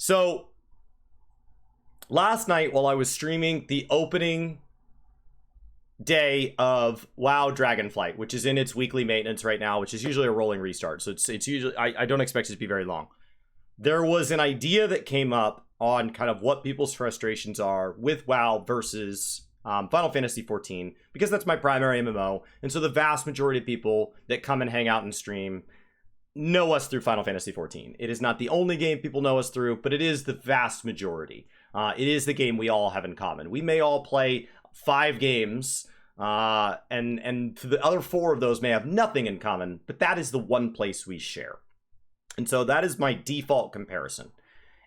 So last night while I was streaming the opening day of WoW Dragonflight, which is in its weekly maintenance right now, which is usually a rolling restart, so it's usually I don't expect it to be very long. There was an idea that came up on kind of what people's frustrations are with WoW versus Final Fantasy XIV, because that's my primary MMO, and so the vast majority of people that come and hang out and stream know us through Final Fantasy XIV. It is not the only game people know us through, but it is the vast majority. It is the game we all have in common. We may all play 5 games, and the other 4 of those may have nothing in common, but that is the one place we share. And so that is my default comparison.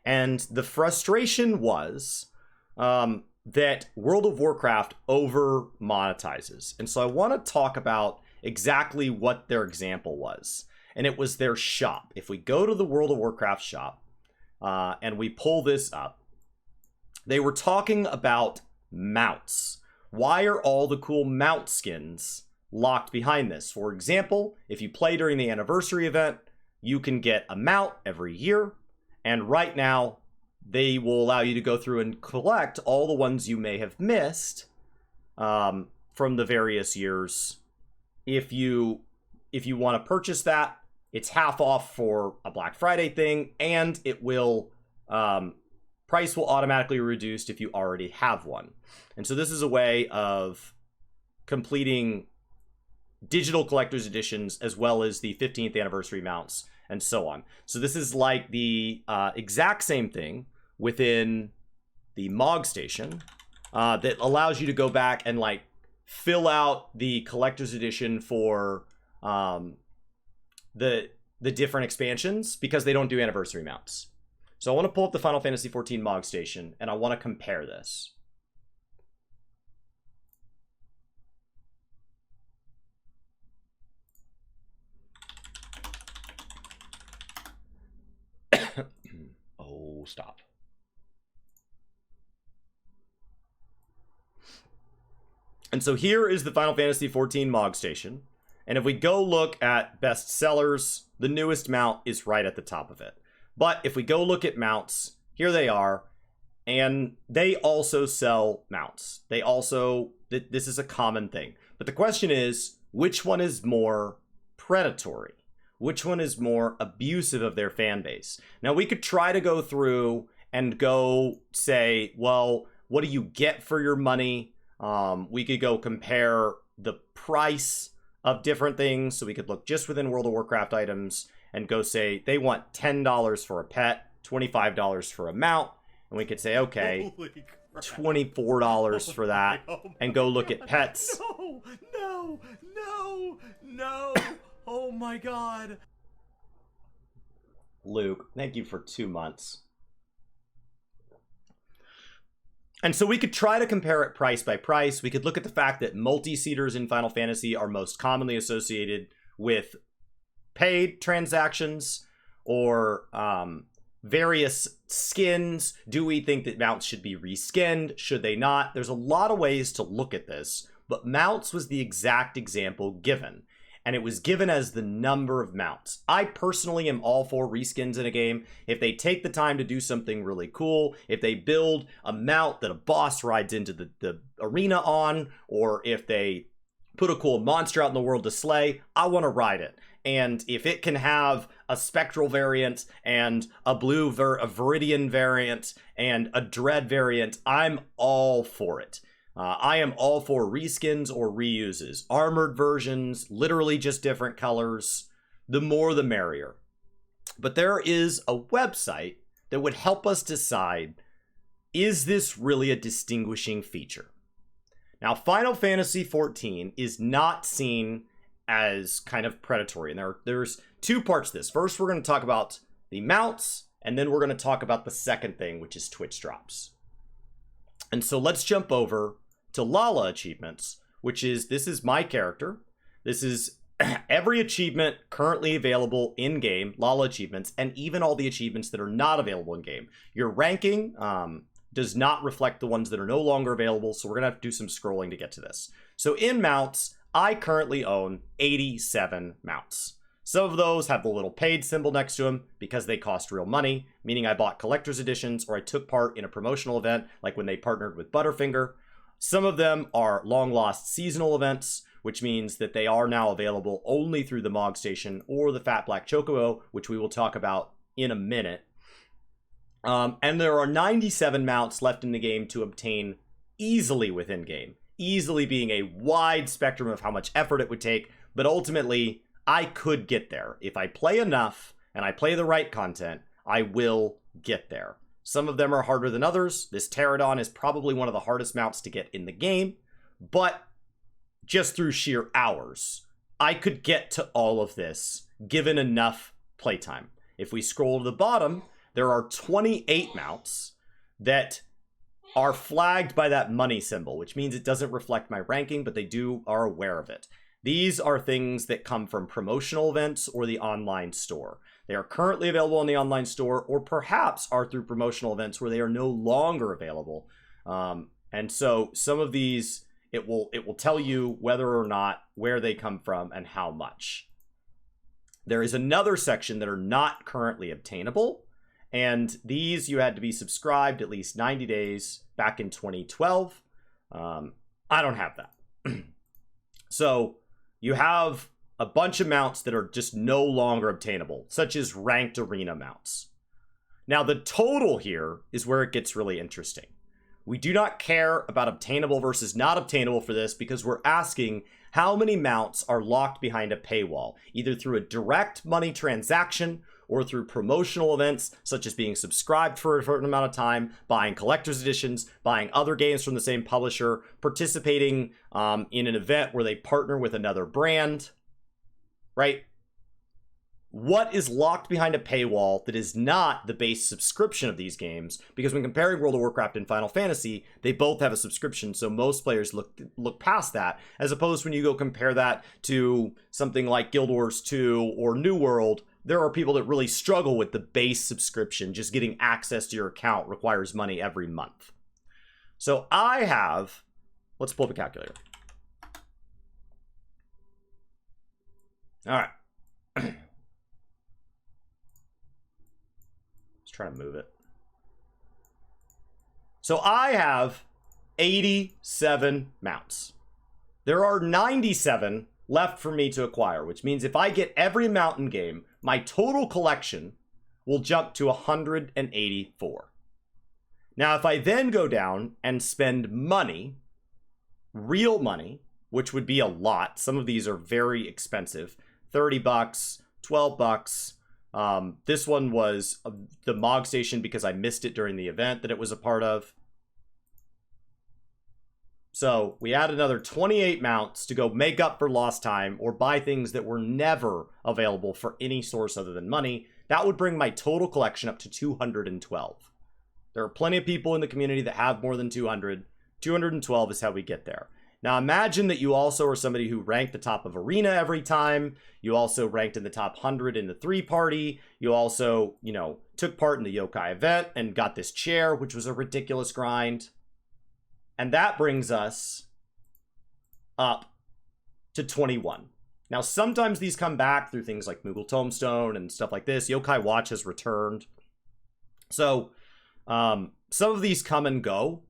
And the frustration was that World of Warcraft over monetizes. And so I want to talk about exactly what their example was. And it was their shop. If we go to the World of Warcraft shop and we pull this up, they were talking about mounts. Why are all the cool mount skins locked behind this? For example, if you play during the anniversary event, you can get a mount every year. And right now, they will allow you to go through and collect all the ones you may have missed from the various years. If you want to purchase that, it's half off for a Black Friday thing, and it will price will automatically be reduced if you already have one. And so this is a way of completing digital collector's editions as well as the 15th anniversary mounts and so on. So this is like the exact same thing within the MOG station that allows you to go back and like fill out the collector's edition for the different expansions, because they don't do anniversary mounts. So I want to pull up the Final Fantasy XIV MOG station and I want to compare this. Oh, stop. And so here is the Final Fantasy XIV MOG station. And if we go look at best sellers, the newest mount is right at the top of it. But if we go look at mounts, here they are. And they also sell mounts. They also, this is a common thing. But the question is, which one is more predatory? Which one is more abusive of their fan base? Now, we could try to go through and go say, well, what do you get for your money? We could go compare the price of different things. So we could look just within World of Warcraft items and go say they want $10 for a pet, $25 for a mount. And we could say, okay, $24 for that, and go look at pets. No. Oh my God. Luke, thank you for 2 months. And so we could try to compare it price by price. We could look at the fact that multi-seeders in Final Fantasy are most commonly associated with paid transactions or various skins. Do we think that mounts should be reskinned? Should they not? There's a lot of ways to look at this, but mounts was the exact example given. And it was given as the number of mounts. I personally am all for reskins in a game. If they take the time to do something really cool, if they build a mount that a boss rides into the arena on, or if they put a cool monster out in the world to slay, I want to ride it. And if it can have a spectral variant and a blue a Viridian variant and a Dread variant, I'm all for it. I am all for reskins or reuses. Armored versions, literally just different colors. The more the merrier. But there is a website that would help us decide, is this really a distinguishing feature? Now, Final Fantasy XIV is not seen as kind of predatory. And there's 2 parts to this. First, we're going to talk about the mounts, and then we're going to talk about the second thing, which is Twitch drops. And so let's jump over to Lala achievements, which is, this is my character. This is every achievement currently available in-game, Lala achievements, and even all the achievements that are not available in-game. Your ranking does not reflect the ones that are no longer available, so we're going to have to do some scrolling to get to this. So in mounts, I currently own 87 mounts. Some of those have the little paid symbol next to them because they cost real money, meaning I bought collector's editions or I took part in a promotional event, like when they partnered with Butterfinger. Some of them are long-lost seasonal events, which means that they are now available only through the Monetization or the Fat Black Chocobo, which we will talk about in a minute. And there are 97 mounts left in the game to obtain easily within game. Easily being a wide spectrum of how much effort it would take, but ultimately, I could get there. If I play enough and I play the right content, I will get there. Some of them are harder than others. This Pterodon is probably one of the hardest mounts to get in the game, but just through sheer hours, I could get to all of this given enough playtime. If we scroll to the bottom, there are 28 mounts that are flagged by that money symbol, which means it doesn't reflect my ranking, but they are aware of it. These are things that come from promotional events or the online store. They are currently available in the online store, or perhaps are through promotional events where they are no longer available. And so some of these, it will tell you whether or not where they come from and how much. There is another section that are not currently obtainable, and these you had to be subscribed at least 90 days back in 2012. I don't have that. So you have a bunch of mounts that are just no longer obtainable, such as ranked arena mounts. Now, the total here is where it gets really interesting. We do not care about obtainable versus not obtainable for this because we're asking how many mounts are locked behind a paywall, either through a direct money transaction or through promotional events, such as being subscribed for a certain amount of time, buying collector's editions, buying other games from the same publisher, participating in an event where they partner with another brand, right? What is locked behind a paywall that is not the base subscription of these games? Because when comparing World of Warcraft and Final Fantasy, they both have a subscription, so most players look past that, as opposed when you go compare that to something like Guild Wars 2 or New World. There are people that really struggle with the base subscription. Just getting access to your account requires money every month. So I have, let's pull up a calculator. All right. Let's try to move it. So I have 87 mounts. There are 97 left for me to acquire, which means if I get every mount in game, my total collection will jump to 184. Now, if I then go down and spend money, real money, which would be a lot. Some of these are very expensive. 30 bucks, 12 bucks. This one was the Monetization because I missed it during the event that it was a part of. So we add another 28 mounts to go make up for lost time or buy things that were never available for any source other than money. That would bring my total collection up to 212. There are plenty of people in the community that have more than 200. 212 is how we get there. Now imagine that you also are somebody who ranked the top of Arena every time. You also ranked in the top 100 in the 3-party. You also, took part in the Yokai event and got this chair, which was a ridiculous grind. And that brings us up to 21. Now, sometimes these come back through things like Moogle Tombstone and stuff like this. Yokai Watch has returned. So, some of these come and go.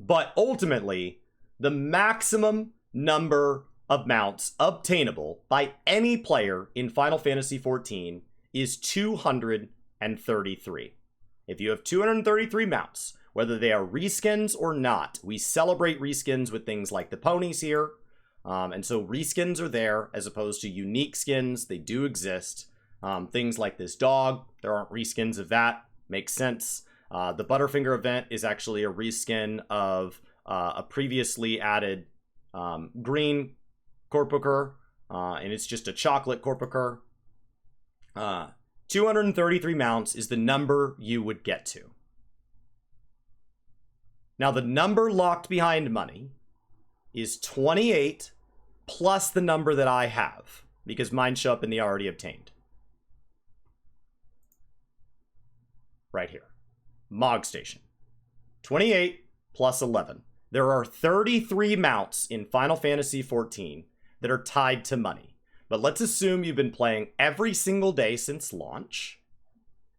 But ultimately, the maximum number of mounts obtainable by any player in Final Fantasy XIV is 233. If you have 233 mounts, whether they are reskins or not, we celebrate reskins with things like the ponies here. And so reskins are there as opposed to unique skins. They do exist. Things like this dog, there aren't reskins of that. Makes sense. The Butterfinger event is actually a reskin of a previously added green Corpacur, and it's just a chocolate Corpacur. 233 mounts is the number you would get to. Now, the number locked behind money is 28 plus the number that I have, because mine show up in the already obtained. Right here. Monetization. 28 plus 11. There are 33 mounts in Final Fantasy XIV that are tied to money. But let's assume you've been playing every single day since launch.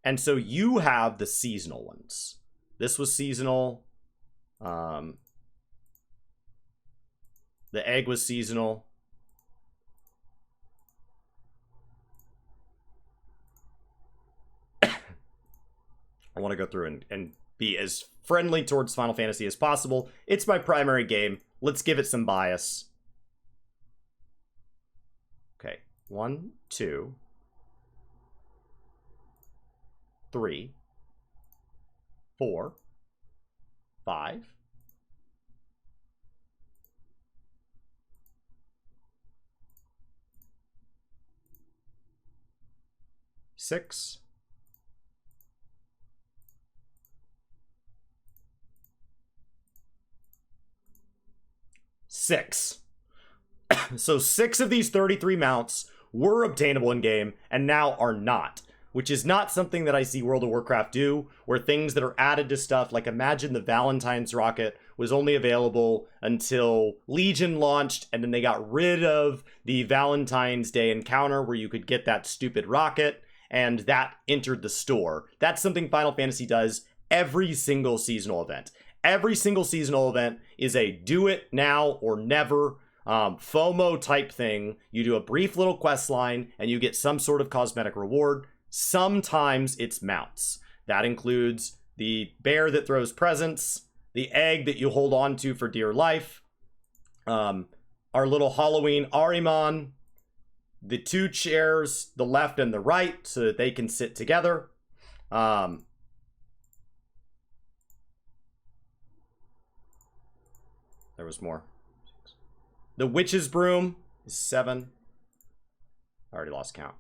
And so you have the seasonal ones. This was seasonal. The egg was seasonal. I want to go through and be as friendly towards Final Fantasy as possible. It's my primary game. Let's give it some bias. Okay. 1, 2, 3, 4, 5. 6. 6. So 6 of these 33 mounts were obtainable in game and now are not, which is not something that I see World of Warcraft do, where things that are added to stuff, like imagine the Valentine's rocket was only available until Legion launched, and then they got rid of the Valentine's Day encounter where you could get that stupid rocket, and that entered the store. That's something Final Fantasy does every single seasonal event. Every single seasonal event is a do it now or never FOMO type thing. You do a brief little quest line and you get some sort of cosmetic reward. Sometimes it's mounts. That includes the bear that throws presents, the egg that you hold on to for dear life, our little Halloween Ahriman, the 2 chairs, the left and the right, so that they can sit together. There was more. The witch's broom is 7. I already lost count.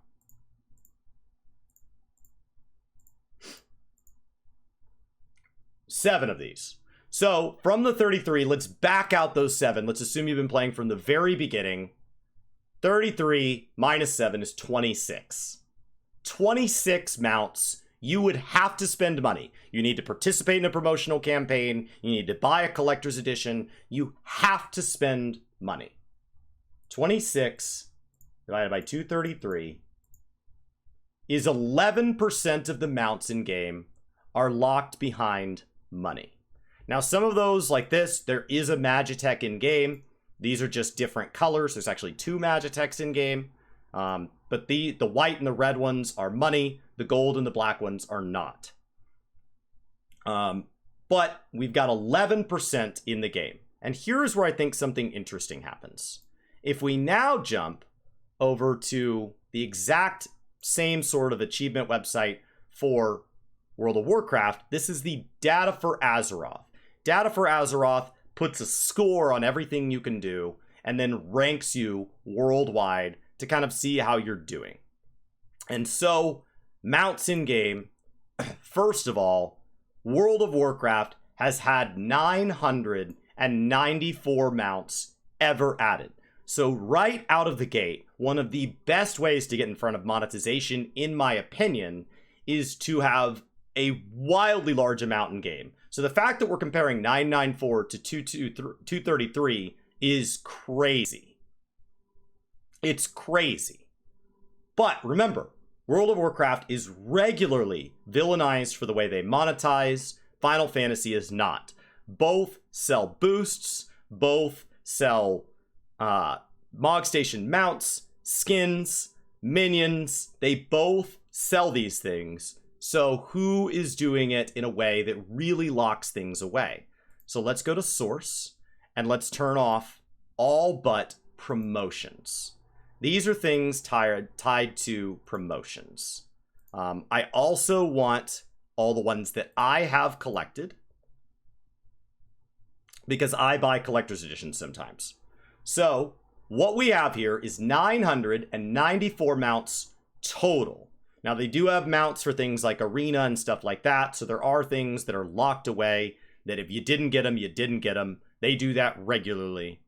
Seven of these. So from the 33, let's back out those 7. Let's assume you've been playing from the very beginning. 33 minus 7 is 26. 26 mounts. You would have to spend money. You need to participate in a promotional campaign. You need to buy a collector's edition. You have to spend money. 26 divided by 233 is 11% of the mounts in game are locked behind money. Now, some of those, like this, there is a Magitech in game. These are just different colors. There's actually 2 Magitechs in game. But the white and the red ones are money. The gold and the black ones are not. But we've got 11% in the game. And here's where I think something interesting happens. If we now jump over to the exact same sort of achievement website for World of Warcraft, this is the Data for Azeroth. Data for Azeroth puts a score on everything you can do and then ranks you worldwide to kind of see how you're doing. And so, mounts in game, first of all, World of Warcraft has had 994 mounts ever added. So right out of the gate, one of the best ways to get in front of monetization, in my opinion, is to have a wildly large amount in game. So the fact that we're comparing 994 to 233 is crazy. It's crazy. But remember, World of Warcraft is regularly villainized for the way they monetize. Final Fantasy is not. Both sell boosts, both sell Mog Station mounts, skins, minions. They both sell these things. So who is doing it in a way that really locks things away? So let's go to source and let's turn off all but promotions. These are things tied to promotions. I also want all the ones that I have collected because I buy collector's editions sometimes. So what we have here is 994 mounts total. Now, they do have mounts for things like Arena and stuff like that, so there are things that are locked away that if you didn't get them, you didn't get them. They do that regularly.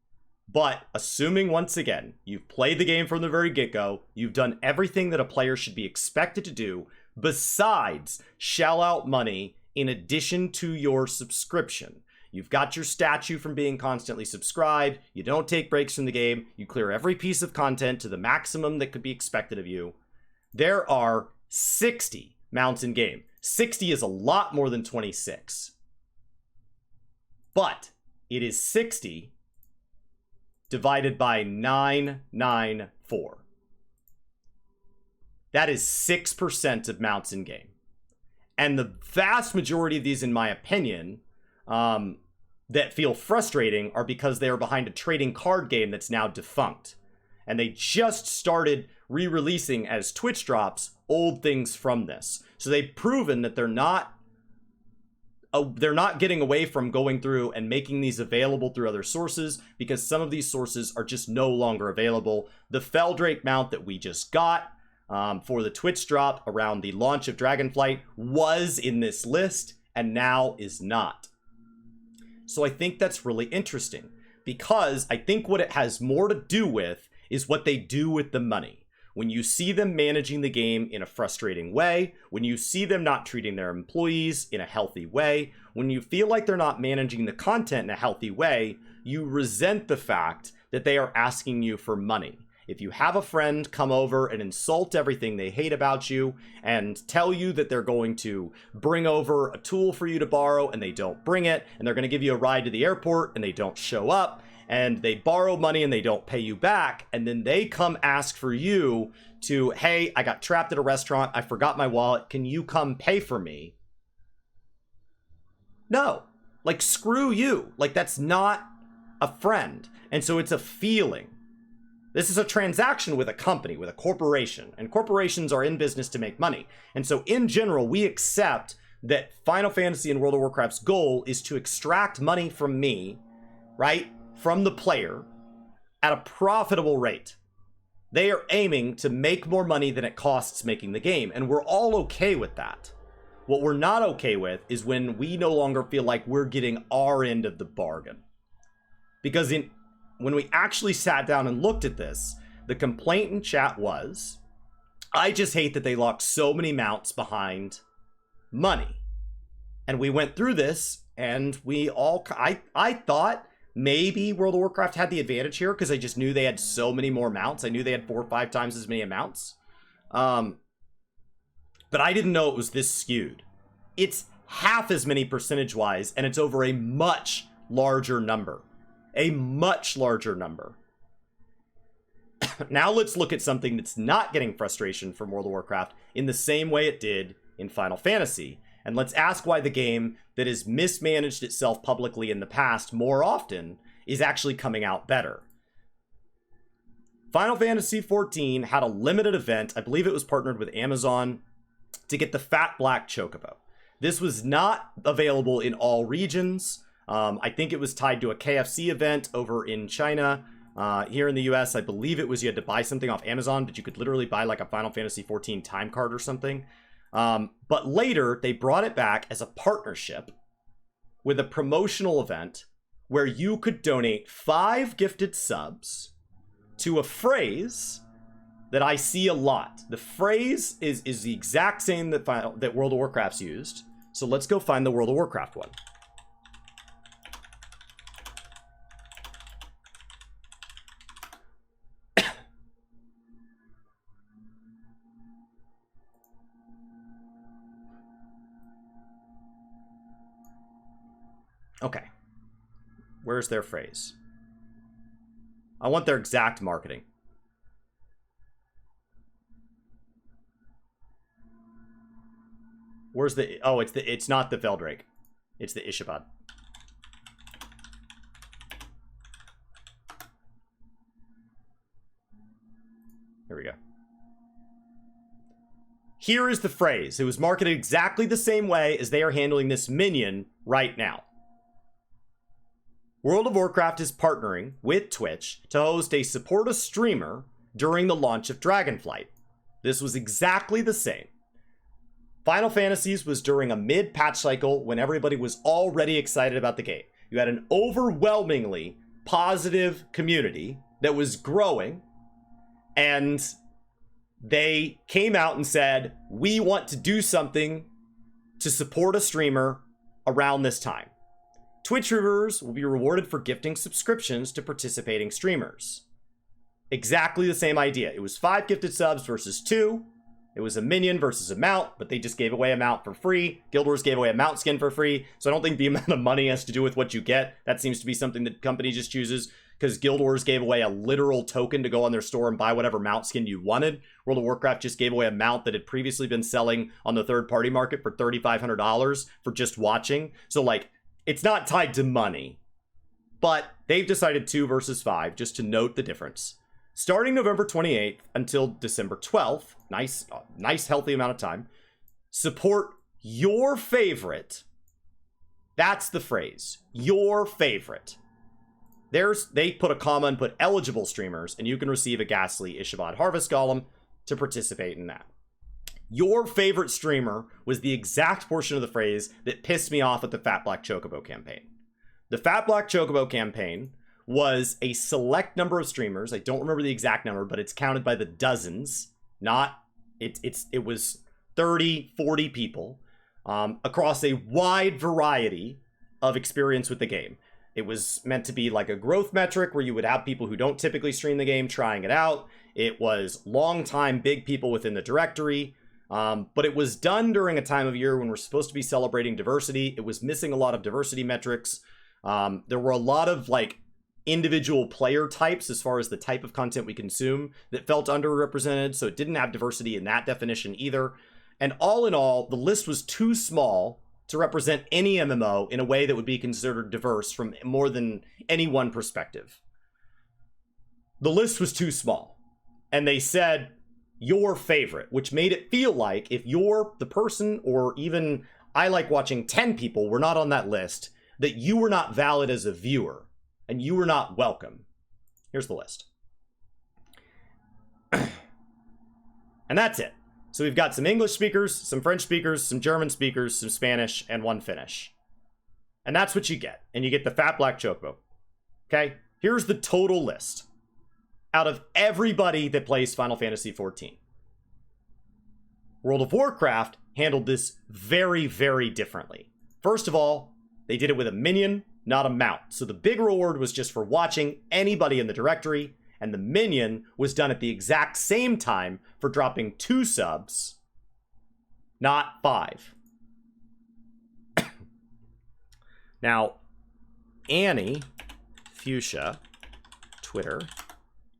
But assuming, once again, you've played the game from the very get-go, you've done everything that a player should be expected to do, besides shell out money in addition to your subscription. You've got your statue from being constantly subscribed. You don't take breaks from the game. You clear every piece of content to the maximum that could be expected of you. There are 60 mounts in game. 60 is a lot more than 26. But it is 60 divided by 994. That is 6% of mounts in game. And the vast majority of these, in my opinion, that feel frustrating are because they are behind a trading card game that's now defunct. And they just started re-releasing as Twitch drops old things from this. So they've proven that they're not getting away from going through and making these available through other sources, because some of these sources are just no longer available. The Feldrake mount that we just got for the Twitch drop around the launch of Dragonflight was in this list and now is not. So I think that's really interesting, because I think what it has more to do with is what they do with the money. When you see them managing the game in a frustrating way, when you see them not treating their employees in a healthy way, when you feel like they're not managing the content in a healthy way, you resent the fact that they are asking you for money. If you have a friend come over and insult everything they hate about you and tell you that they're going to bring over a tool for you to borrow and they don't bring it, and they're going to give you a ride to the airport and they don't show up, and they borrow money and they don't pay you back, and then they come ask for you to, hey, I got trapped at a restaurant, I forgot my wallet, can you come pay for me? No. Like, screw you. Like, that's not a friend. And so it's a feeling. This is a transaction with a company, with a corporation, and corporations are in business to make money. And so in general, we accept that Final Fantasy and World of Warcraft's goal is to extract money from me, right? From the player at a profitable rate. They are aiming to make more money than it costs making the game, and we're all okay with that. What we're not okay with is when we no longer feel like we're getting our end of the bargain. Because when we actually sat down and looked at this, the complaint in chat was, I just hate that they locked so many mounts behind money. And we went through this, and we all, I thought maybe World of Warcraft had the advantage here because I just knew they had so many more mounts. I knew they had 4 or 5 times as many amounts. But I didn't know it was this skewed. It's half as many percentage-wise, and it's over a much larger number. A much larger number. Now let's look at something that's not getting frustration from World of Warcraft in the same way it did in Final Fantasy. And let's ask why the game that has mismanaged itself publicly in the past more often is actually coming out better. Final Fantasy XIV had a limited event, I believe it was partnered with Amazon, to get the Fat Black Chocobo. This was not available in all regions. I think it was tied to a KFC event over in China. Here in the US, I believe it was you had to buy something off Amazon, but you could literally buy like a Final Fantasy XIV time card or something. But later, they brought it back as a partnership with a promotional event where you could donate 5 gifted subs to a phrase that I see a lot. The phrase is the exact same that World of Warcraft's used. So let's go find the World of Warcraft one. Okay. Where's their phrase? I want their exact marketing. Where's the... Oh, it's not the Feldrake. It's the Ishabad. Here we go. Here is the phrase. It was marketed exactly the same way as they are handling this minion right now. World of Warcraft is partnering with Twitch to host a support a streamer during the launch of Dragonflight. This was exactly the same. Final Fantasies was during a mid-patch cycle when everybody was already excited about the game. You had an overwhelmingly positive community that was growing, and they came out and said, we want to do something to support a streamer around this time. Twitch streamers will be rewarded for gifting subscriptions to participating streamers. Exactly the same idea. It was 5 gifted subs versus 2. It was a minion versus a mount, but they just gave away a mount for free. Guild Wars gave away a mount skin for free, so I don't think the amount of money has to do with what you get. That seems to be something that the company just chooses, because Guild Wars gave away a literal token to go on their store and buy whatever mount skin you wanted. World of Warcraft just gave away a mount that had previously been selling on the third-party market for $3,500 for just watching. So, like, it's not tied to money. But they've decided 2 versus 5, just to note the difference. Starting November 28th until December 12th, nice healthy amount of time, support your favorite. That's the phrase, your favorite. They put a comma and put eligible streamers, and you can receive a Ghastly Ishabad Harvest Golem to participate in that. Your favorite streamer was the exact portion of the phrase that pissed me off at the Fat Black Chocobo campaign. The Fat Black Chocobo campaign was a select number of streamers. I don't remember the exact number, but it's counted by the dozens. It was 30, 40 people across a wide variety of experience with the game. It was meant to be like a growth metric where you would have people who don't typically stream the game trying it out. It was long-time big people within the directory. But it was done during a time of year when we're supposed to be celebrating diversity. It was missing a lot of diversity metrics. There were a lot of like individual player types as far as the type of content we consume that felt underrepresented, so it didn't have diversity in that definition either. And all in all, the list was too small to represent any MMO in a way that would be considered diverse from more than any one perspective. The list was too small. And they said, your favorite, which made it feel like if you're the person, or even I like watching 10 people were not on that list, that you were not valid as a viewer. And you were not welcome. Here's the list. And that's it. So we've got some English speakers, some French speakers, some German speakers, some Spanish, and 1 Finnish. And that's what you get. And you get the Fat Black Chocobo. Okay? Here's the total list. Out of everybody that plays Final Fantasy XIV. World of Warcraft handled this very, very differently. First of all, they did it with a minion, not a mount. So the big reward was just for watching anybody in the directory, and the minion was done at the exact same time for dropping 2 subs, not 5. Now, Annie Fuchsia, Twitter,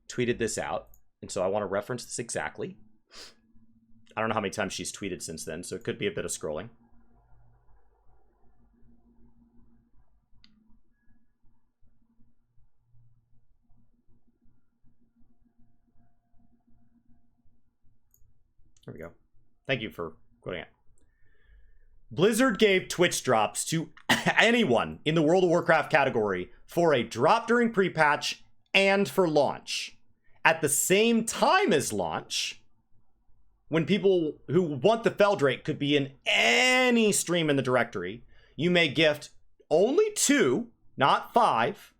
tweeted this out, and so I want to reference this exactly. I don't know how many times she's tweeted since then, so it could be a bit of scrolling. There we go. Thank you for quoting it. Blizzard gave Twitch drops to anyone in the World of Warcraft category for a drop during pre-patch and for launch. At the same time as launch, when people who want the Feldrake could be in any stream in the directory, you may gift only 2, not 5,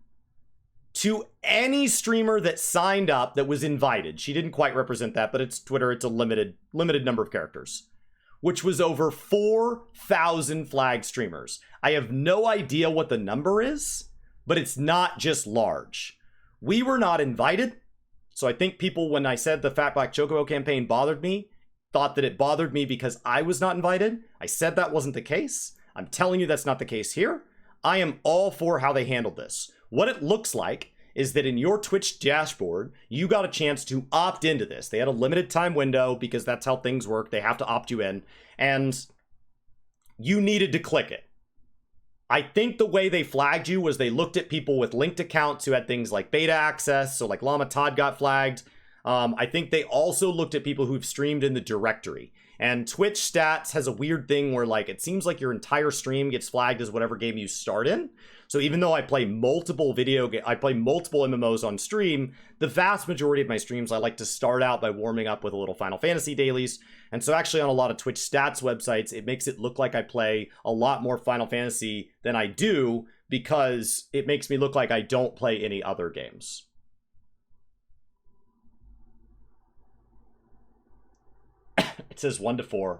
to any streamer that signed up that was invited. She didn't quite represent that, but it's Twitter. It's a limited number of characters, which was over 4,000 flagged streamers. I have no idea what the number is, but it's not just large. We were not invited. So I think people, when I said the Fat Black Chocobo campaign bothered me, thought that it bothered me because I was not invited. I said that wasn't the case. I'm telling you that's not the case here. I am all for how they handled this. What it looks like is that in your Twitch dashboard, you got a chance to opt into this. They had a limited time window because that's how things work. They have to opt you in, and you needed to click it. I think the way they flagged you was they looked at people with linked accounts who had things like beta access. So like Llama Todd got flagged. I think they also looked at people who've streamed in the directory. And Twitch stats has a weird thing where like it seems like your entire stream gets flagged as whatever game you start in. So even though I play multiple MMOs on stream, the vast majority of my streams I like to start out by warming up with a little Final Fantasy dailies. And so actually on a lot of Twitch stats websites, it makes it look like I play a lot more Final Fantasy than I do because it makes me look like I don't play any other games. It says 1 to 4.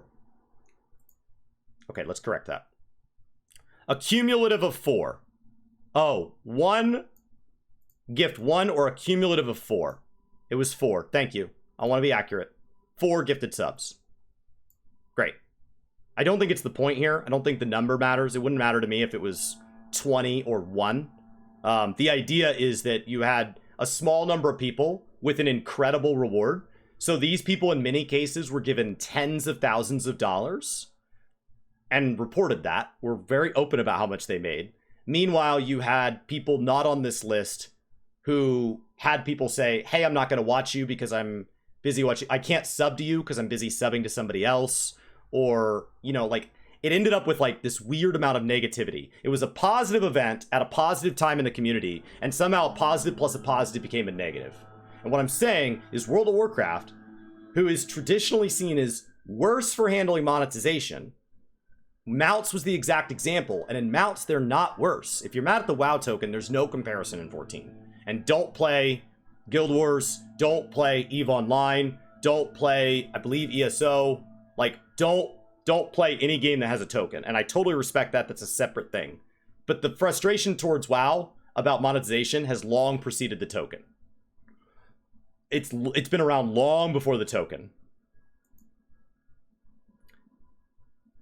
Okay, let's correct that. A cumulative of 4. Oh, one gift one or a cumulative of 4. It was 4. Thank you. I want to be accurate. 4 gifted subs. Great. I don't think it's the point here. I don't think the number matters. It wouldn't matter to me if it was 20 or 1. The idea is that you had a small number of people with an incredible reward. So these people in many cases were given tens of thousands of dollars and reported that. Were very open about how much they made. Meanwhile, you had people not on this list who had people say, hey, I'm not going to watch you because I'm busy watching. I can't sub to you because I'm busy subbing to somebody else. Or, you know, like, it ended up with like this weird amount of negativity. It was a positive event at a positive time in the community, and somehow a positive plus a positive became a negative. And what I'm saying is World of Warcraft, who is traditionally seen as worse for handling monetization, mounts was the exact example, and in mounts they're not worse. If you're mad at the WoW token, there's no comparison in 14. And don't play Guild Wars, don't play EVE Online, don't play, I believe, ESO. Like, don't play any game that has a token. And I totally respect that. That's a separate thing. But the frustration towards WoW about monetization has long preceded the token. It's been around long before the token.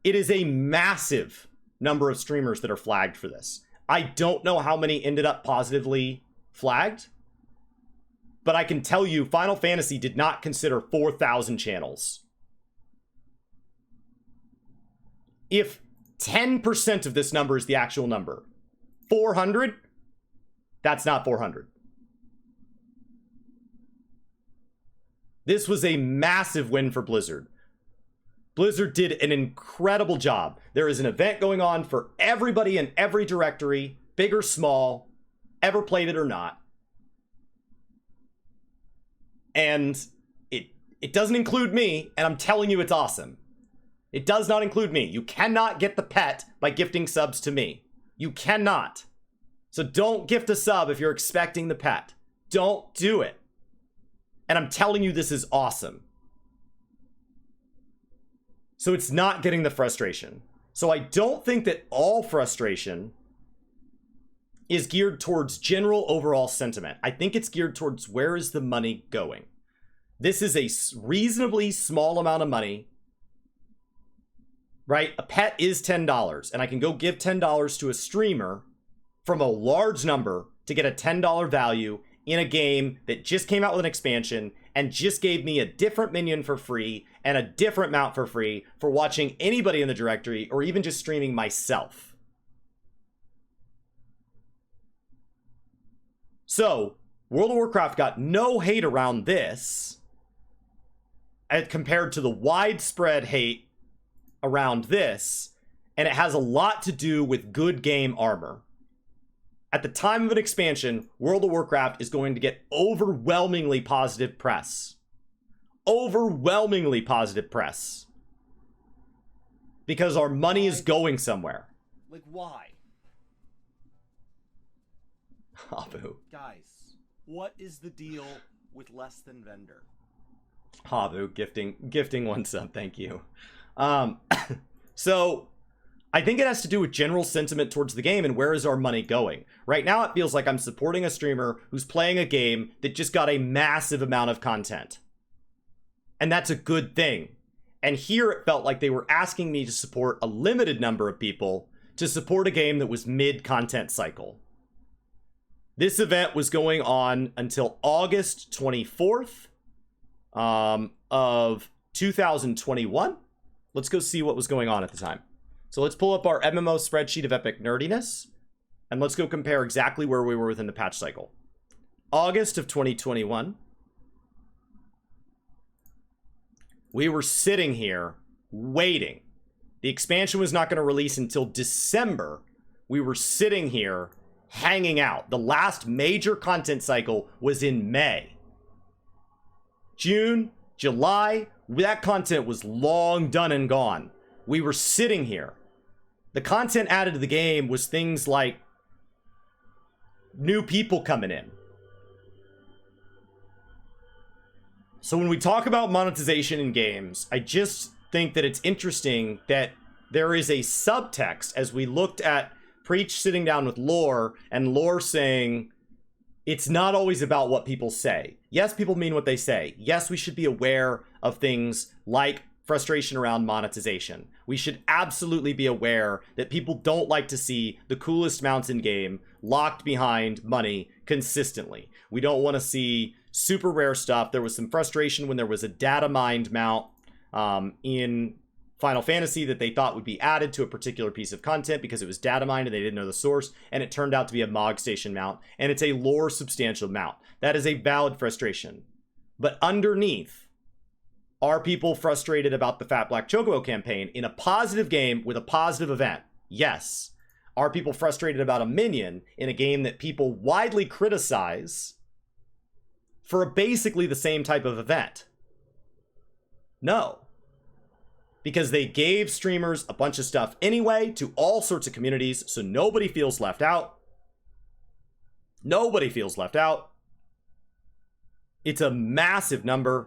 It is a massive number of streamers that are flagged for this. I don't know how many ended up positively flagged, but I can tell you Final Fantasy did not consider 4,000 channels. If 10% of this number is the actual number, 400, that's not 400. This was a massive win for Blizzard. Blizzard did an incredible job. There is an event going on for everybody in every directory, big or small, ever played it or not. And it doesn't include me, and I'm telling you it's awesome. It does not include me. You cannot get the pet by gifting subs to me. You cannot. So don't gift a sub if you're expecting the pet. Don't do it. And I'm telling you this is awesome. So it's not getting the frustration. So I don't think that all frustration is geared towards general overall sentiment. I think it's geared towards where is the money going. This is a reasonably small amount of money. Right? A pet is $10, and I can go give $10 to a streamer from a large number to get a $10 value in a game that just came out with an expansion and just gave me a different minion for free and a different mount for free for watching anybody in the directory or even just streaming myself. So, World of Warcraft got no hate around this compared to the widespread hate around this, and it has a lot to do with good game armor. At the time of an expansion, World of Warcraft is going to get overwhelmingly positive press. Overwhelmingly positive press. Because our money is going somewhere. Like, why? Habu. Guys, what is the deal with less than vendor? Habu, gifting one sub, thank you. So I think it has to do with general sentiment towards the game and where is our money going. Right now it feels like I'm supporting a streamer who's playing a game that just got a massive amount of content. And that's a good thing. And here it felt like they were asking me to support a limited number of people to support a game that was mid-content cycle. This event was going on until August 24th of 2021. Let's go see what was going on at the time. So let's pull up our MMO spreadsheet of epic nerdiness, and let's go compare exactly where we were within the patch cycle. August of 2021. We were sitting here waiting. The expansion was not going to release until December. We were sitting here hanging out. The last major content cycle was in May. June, July, that content was long done and gone. We were sitting here. The content added to the game was things like new people coming in. So when we talk about monetization in games, I just think that it's interesting that there is a subtext as we looked at Preach sitting down with Lore, and Lore saying, it's not always about what people say. Yes, people mean what they say. Yes, we should be aware of things like frustration around monetization. We should absolutely be aware that people don't like to see the coolest mounts in game locked behind money consistently. We don't want to see super rare stuff. There was some frustration when there was a data mined mount in Final Fantasy that they thought would be added to a particular piece of content because it was data mined and they didn't know the source, and it turned out to be a Mog Station mount, and it's a lore substantial mount. That is a valid frustration. But underneath, are people frustrated about the Fat Black Chocobo campaign in a positive game with a positive event? Yes. Are people frustrated about a minion in a game that people widely criticize for basically the same type of event? No. Because they gave streamers a bunch of stuff anyway to all sorts of communities, so nobody feels left out. Nobody feels left out. It's a massive number.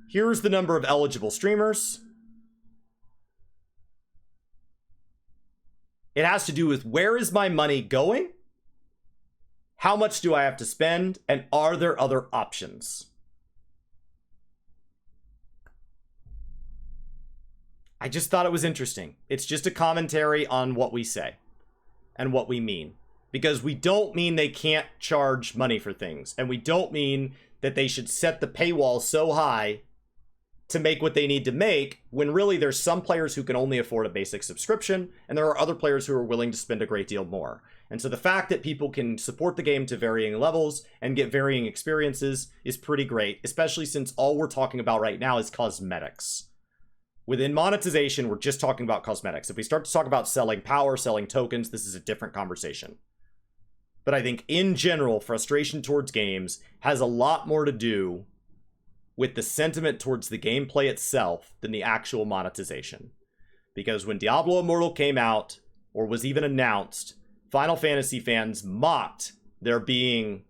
Here's the number of eligible streamers. It has to do with where is my money going? How much do I have to spend? And are there other options? I just thought it was interesting. It's just a commentary on what we say and what we mean. Because we don't mean they can't charge money for things. And we don't mean that they should set the paywall so high to make what they need to make, when really there's some players who can only afford a basic subscription, and there are other players who are willing to spend a great deal more. And so the fact that people can support the game to varying levels and get varying experiences is pretty great, especially since all we're talking about right now is cosmetics. Within monetization, we're just talking about cosmetics. If we start to talk about selling power, selling tokens, this is a different conversation. But I think in general, frustration towards games has a lot more to do with the sentiment towards the gameplay itself than the actual monetization. Because when Diablo Immortal came out, or was even announced, Final Fantasy fans mocked there being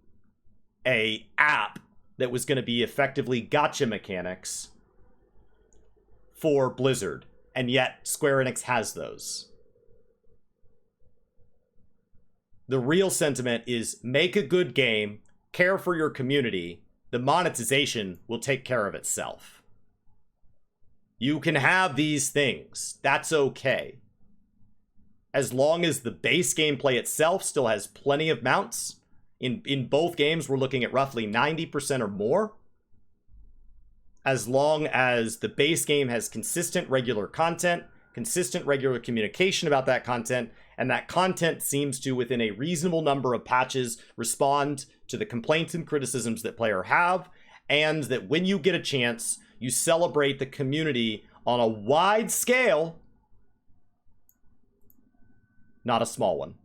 an app that was going to be effectively gacha mechanics for Blizzard, and yet Square Enix has those. The real sentiment is make a good game, care for your community, the monetization will take care of itself. You can have these things. That's okay. As long as the base gameplay itself still has plenty of mounts. In both games, we're looking at roughly 90% or more. As long as the base game has consistent regular content, consistent regular communication about that content, and that content seems to, within a reasonable number of patches, respond to the complaints and criticisms that players have, and that when you get a chance, you celebrate the community on a wide scale, not a small one.